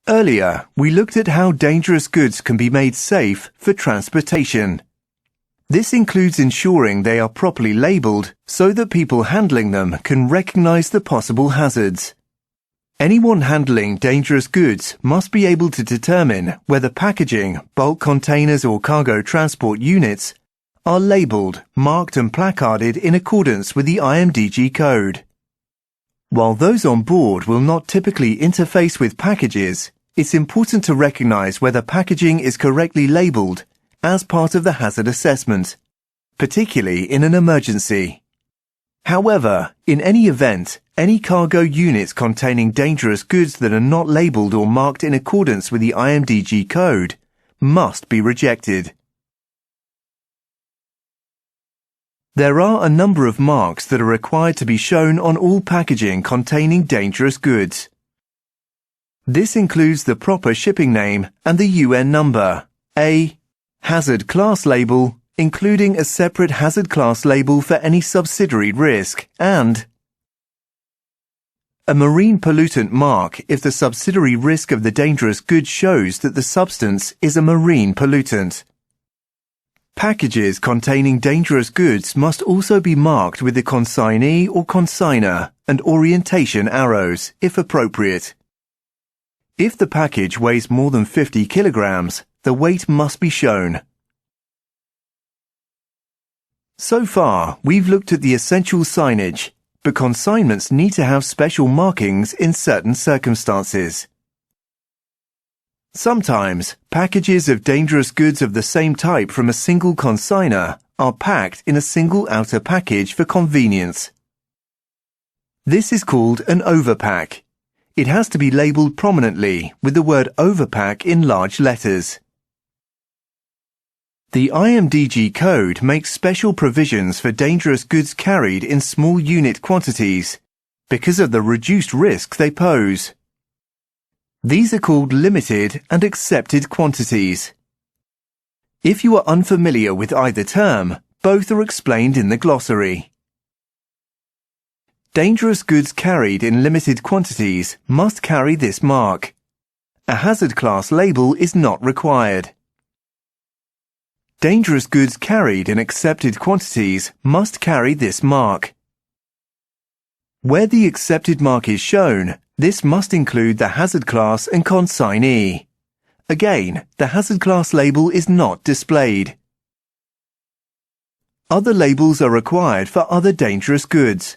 Earlier, we looked at how dangerous goods can be made safe for transportation. This includes ensuring they are properly labelled so that people handling them can recognise the possible hazards. Anyone handling dangerous goods must be able to determine whether packaging, bulk containers or cargo transport units are labelled, marked and placarded in accordance with the INTALLING code. While those on board will not typically interface with packages, it's important to recognise whether packaging is correctly labelled as part of the hazard assessment, particularly in an emergency. However, in any event, any cargo units containing dangerous goods that are not labelled or marked in accordance with the IMDG code must be rejected. There are a number of marks that are required to be shown on all packaging containing dangerous goods. This includes the proper shipping name and the UN number, a hazard class label, including a separate hazard class label for any subsidiary risk, and a marine pollutant mark if the subsidiary risk of the dangerous good shows that the substance is a marine pollutant. Packages containing dangerous goods must also be marked with the consignee or consigner and orientation arrows, if appropriate. If the package weighs more than 50 kilograms, the weight must be shown. So far, we've looked at the essential signage, but consignments need to have special markings in certain circumstances. Sometimes, packages of dangerous goods of the same type from a single consignor are packed in a single outer package for convenience. This is called an overpack. It has to be labelled prominently with the word Overpack in large letters. The IMDG code makes special provisions for dangerous goods carried in small unit quantities because of the reduced risk they pose. These are called limited and accepted quantities. If you are unfamiliar with either term, both are explained in the glossary. Dangerous goods carried in limited quantities must carry this mark. A hazard class label is not required. Dangerous goods carried in accepted quantities must carry this mark. Where the accepted mark is shown, this must include the hazard class and consignee. Again, the hazard class label is not displayed. Other labels are required for other dangerous goods.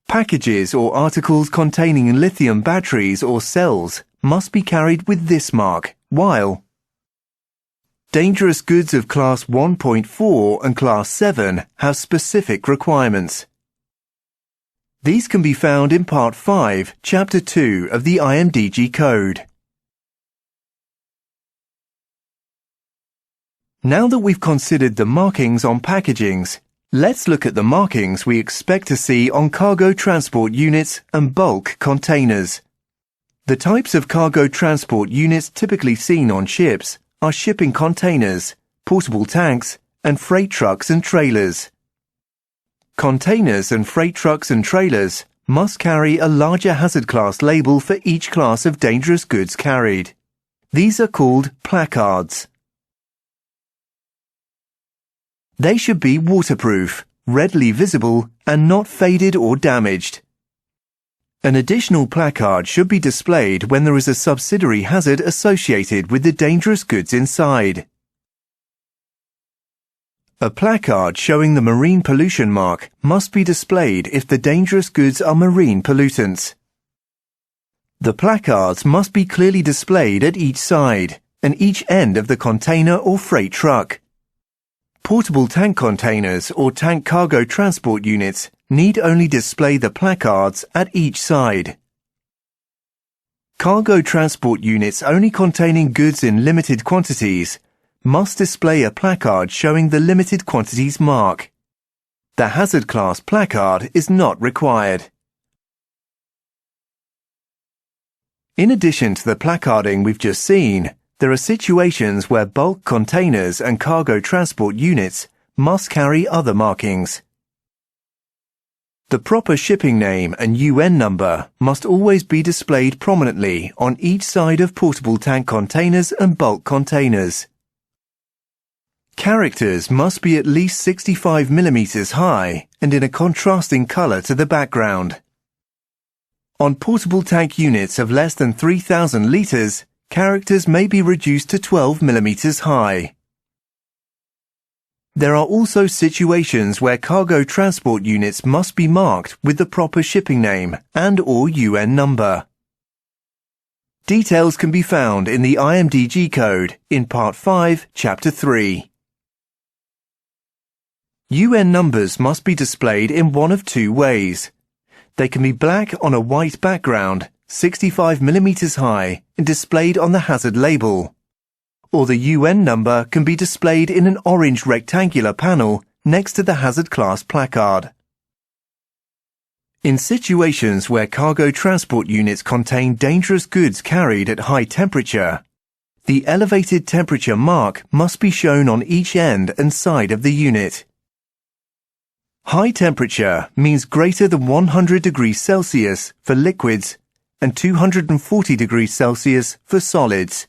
Packages or articles containing lithium batteries or cells must be carried with this mark, while dangerous goods of Class 1.4 and Class 7 have specific requirements. These can be found in Part 5, Chapter 2 of the IMDG Code. Now that we've considered the markings on packagings, let's look at the markings we expect to see on cargo transport units and bulk containers. The types of cargo transport units typically seen on ships are shipping containers, portable tanks, and freight trucks and trailers. Containers and freight trucks and trailers must carry a larger hazard class label for each class of dangerous goods carried. These are called placards. They should be waterproof, readily visible, and not faded or damaged. An additional placard should be displayed when there is a subsidiary hazard associated with the dangerous goods inside. A placard showing the marine pollution mark must be displayed if the dangerous goods are marine pollutants. The placards must be clearly displayed at each side and each end of the container or freight truck. Portable tank containers or tank cargo transport units need only display the placards at each side. Cargo transport units only containing goods in limited quantities must display a placard showing the limited quantities mark. The hazard class placard is not required. In addition to the placarding we've just seen, there are situations where bulk containers and cargo transport units must carry other markings. The proper shipping name and UN number must always be displayed prominently on each side of portable tank containers and bulk containers. Characters must be at least 65 mm high and in a contrasting color to the background. On portable tank units of less than 3,000 liters, characters may be reduced to 12 mm high. There are also situations where cargo transport units must be marked with the proper shipping name and/or UN number. Details can be found in the IMDG code in Part 5, Chapter 3. UN numbers must be displayed in one of two ways. They can be black on a white background, 65 mm high, and displayed on the hazard label. Or the UN number can be displayed in an orange rectangular panel next to the hazard class placard. In situations where cargo transport units contain dangerous goods carried at high temperature, the elevated temperature mark must be shown on each end and side of the unit. High temperature means greater than 100 degrees Celsius for liquids and 240 degrees Celsius for solids.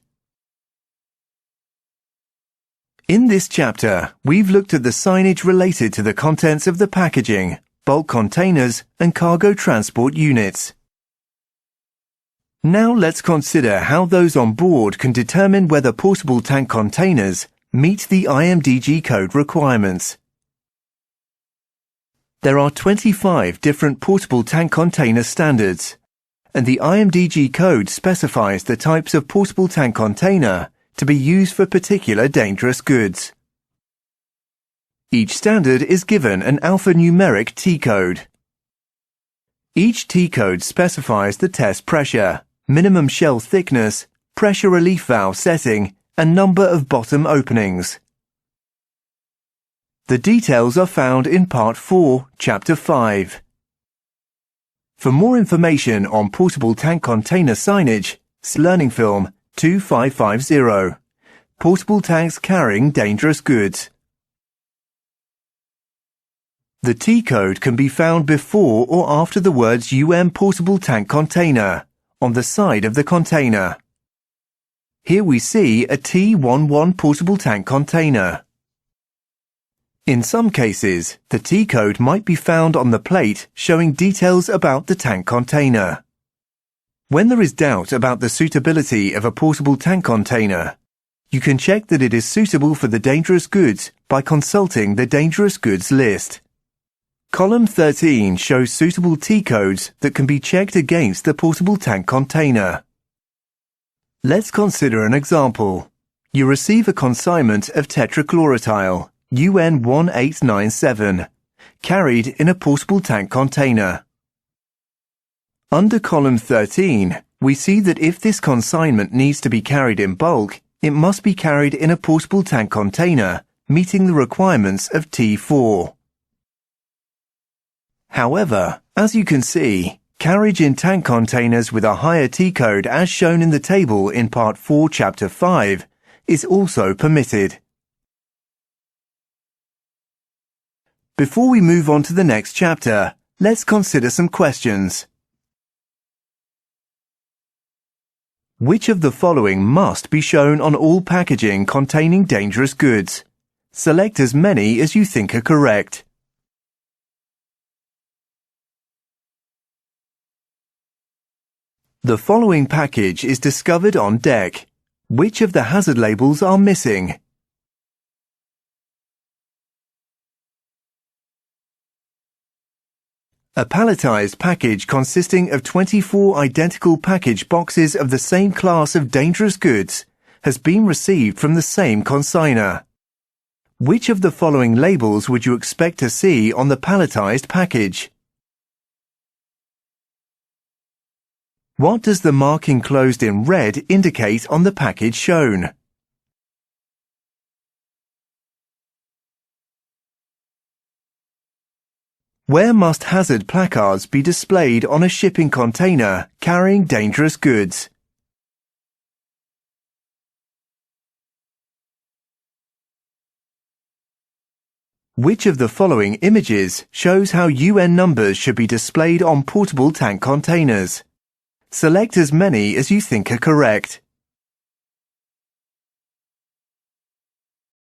In this chapter, we've looked at the signage related to the contents of the packaging, bulk containers, and cargo transport units. Now let's consider how those on board can determine whether portable tank containers meet the IMDG code requirements. There are 25 different portable tank container standards, and the IMDG code specifies the types of portable tank container to be used for particular dangerous goods. Each standard is given an alphanumeric T-code. Each T-code specifies the test pressure, minimum shell thickness, pressure relief valve setting, and number of bottom openings. The details are found in Part 4, Chapter 5. For more information on portable tank container signage, see Learning Film 2550. Portable tanks carrying dangerous goods. The T-code can be found before or after the words UN portable tank container on the side of the container. Here we see a T11 portable tank container. In some cases, the T-code might be found on the plate showing details about the tank container. When there is doubt about the suitability of a portable tank container, you can check that it is suitable for the dangerous goods by consulting the dangerous goods list. Column 13 shows suitable T-codes that can be checked against the portable tank container. Let's consider an example. You receive a consignment of tetrachlorethyl, UN 1897, carried in a portable tank container. Under column 13, we see that if this consignment needs to be carried in bulk, it must be carried in a portable tank container, meeting the requirements of T4. However, as you can see, carriage in tank containers with a higher T-code as shown in the table in Part 4, Chapter 5, is also permitted. Before we move on to the next chapter, let's consider some questions. Which of the following must be shown on all packaging containing dangerous goods? Select as many as you think are correct. The following package is discovered on deck. Which of the hazard labels are missing? A palletized package consisting of 24 identical package boxes of the same class of dangerous goods has been received from the same consignor. Which of the following labels would you expect to see on the palletized package? What does the mark enclosed in red indicate on the package shown? Where must hazard placards be displayed on a shipping container carrying dangerous goods? Which of the following images shows how UN numbers should be displayed on portable tank containers? Select as many as you think are correct.